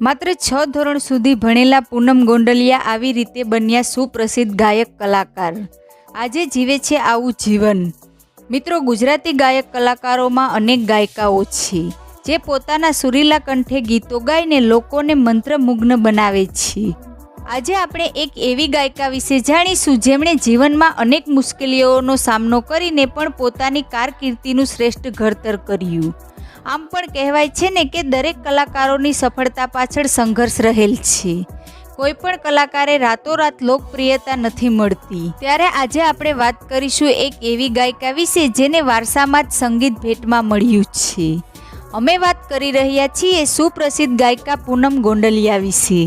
માત્ર 6 ધોરણ સુધી ભણેલા પૂનમ ગોંડલિયા આવી રીતે બન્યા સુપ્રસિદ્ધ ગાયક કલાકાર. આજે જીવે છે આવું જીવન. મિત્રો, ગુજરાતી ગાયક કલાકારોમાં અનેક ગાયિકાઓ છે જે પોતાના સુરીલા કંઠે ગીતો ગાઈને લોકોને મંત્રમુગ્ન બનાવે છે. આજે આપણે એક એવી ગાયિકા વિશે જાણીશું જેમણે જીવનમાં અનેક મુશ્કેલીઓનો સામનો કરીને પણ પોતાની કારકિર્દીનું શ્રેષ્ઠ ઘડતર કર્યું. આમ પણ કહેવાય છે ને કે દરેક કલાકારોની સફળતા પાછળ સંઘર્ષ રહેલ છે. કોઈ પણ કલાકારે રાતોરાત લોકપ્રિયતા નથી મળતી. ત્યારે આજે આપણે વાત કરીશું એક એવી ગાયિકા વિશે જેને વારસામાં જ સંગીત ભેટમાં મળ્યું છે. અમે વાત કરી રહ્યા છીએ સુપ્રસિદ્ધ ગાયિકા પૂનમ ગોંડલિયા વિશે.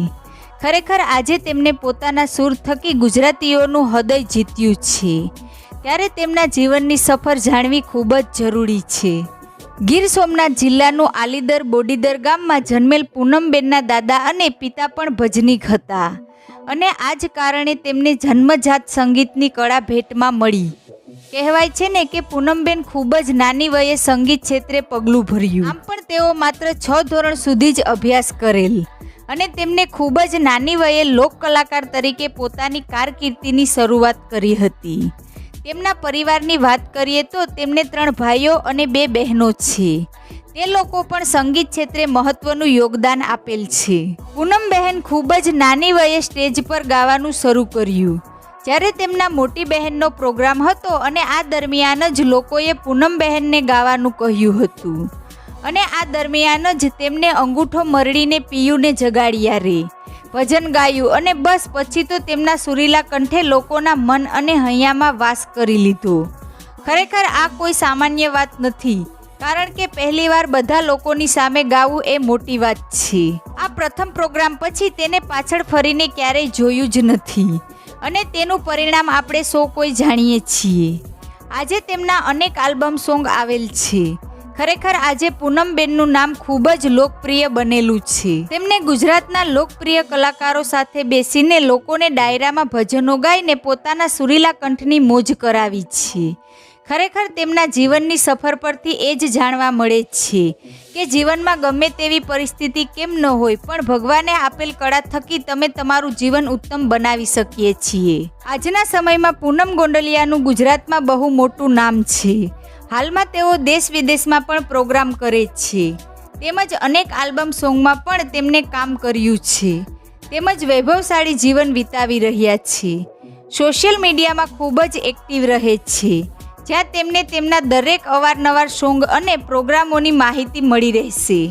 ખરેખર આજે તેમને પોતાના સૂર થકી ગુજરાતીઓનું હૃદય જીત્યું છે. ત્યારે તેમના જીવનની સફર જાણવી ખૂબ જ જરૂરી છે. ગીર સોમનાથ જિલ્લાનું આલીદર બોડીદર ગામમાં જન્મેલ પૂનમબેનના દાદા અને પિતા પણ ભજનીક હતા અને આ જ કારણે તેમને જન્મજાત સંગીતની કળા ભેટમાં મળી. કહેવાય છે ને કે પૂનમબેન ખૂબ જ નાની વયે સંગીત ક્ષેત્રે પગલું ભર્યું. આમ પણ તેઓ માત્ર 6 ધોરણ સુધી જ અભ્યાસ કરેલ અને તેમને ખૂબ જ નાની વયે લોક કલાકાર તરીકે પોતાની કારકિર્દીની શરૂઆત કરી હતી. તેમના પરિવારની વાત કરીએ તો તેમને 3 ભાઈઓ અને 2 બહેનો છે. તે લોકો પણ સંગીત ક્ષેત્રે મહત્વનું યોગદાન આપેલ છે. પૂનમબહેન ખૂબ જ નાની વયે સ્ટેજ પર ગાવાનું શરૂ કર્યું. જ્યારે તેમના મોટી બહેનનો પ્રોગ્રામ હતો અને આ દરમિયાન જ લોકોએ પૂનમબહેનને ગાવાનું કહ્યું હતું અને આ દરમિયાન જ તેમને અંગૂઠો મરડીને પિયુને જગાડ્યા રે ભજન ગાયું અને બસ પછી તો તેમના સુરીલા કંઠે લોકોના મન અને હૈયામાં વાસ કરી લીધો. ખરેખર આ કોઈ સામાન્ય વાત નથી, કારણ કે પહેલીવાર બધા લોકોની સામે ગાવું એ મોટી વાત છે. આ પ્રથમ પ્રોગ્રામ પછી તેને પાછળ ફરીને ક્યારેય જોયું જ નથી અને તેનું પરિણામ આપણે સૌ કોઈ જાણીએ છીએ. આજે તેમના અનેક આલ્બમ સોંગ આવેલ છે. ખરેખર આજે પૂનમબેનનું નામ ખૂબ જ લોકપ્રિય બનેલું છે. તેમને ગુજરાતના લોકપ્રિય કલાકારો સાથે બેસીને લોકોને ડાયરામાં ભજનો ગાઈને પોતાના સુરીલા કંઠની મોજ કરાવી છે. ખરેખર તેમના જીવનની સફર પરથી એ જ જાણવા મળે છે કે જીવનમાં ગમે તેવી પરિસ્થિતિ કેમ ન હોય પણ ભગવાને આપેલ કળા થકી તમે તમારું જીવન ઉત્તમ બનાવી શકીએ છીએ. આજના સમયમાં પૂનમ ગોંડલિયાનું ગુજરાતમાં બહુ મોટું નામ છે. હાલમાં તેઓ દેશ વિદેશમાં પણ પ્રોગ્રામ કરે છે. તેમજ અનેક આલ્બમ સોંગમાં પણ તેમને કામ કર્યું છે. તેમજ વૈભવશાળી જીવન વિતાવી રહ્યા છે. સોશિયલ મીડિયામાં ખૂબ જ એક્ટિવ રહે છે, જ્યાં તેમને તેમના દરેક અવારનવાર સોંગ અને પ્રોગ્રામોની માહિતી મળી રહેશે.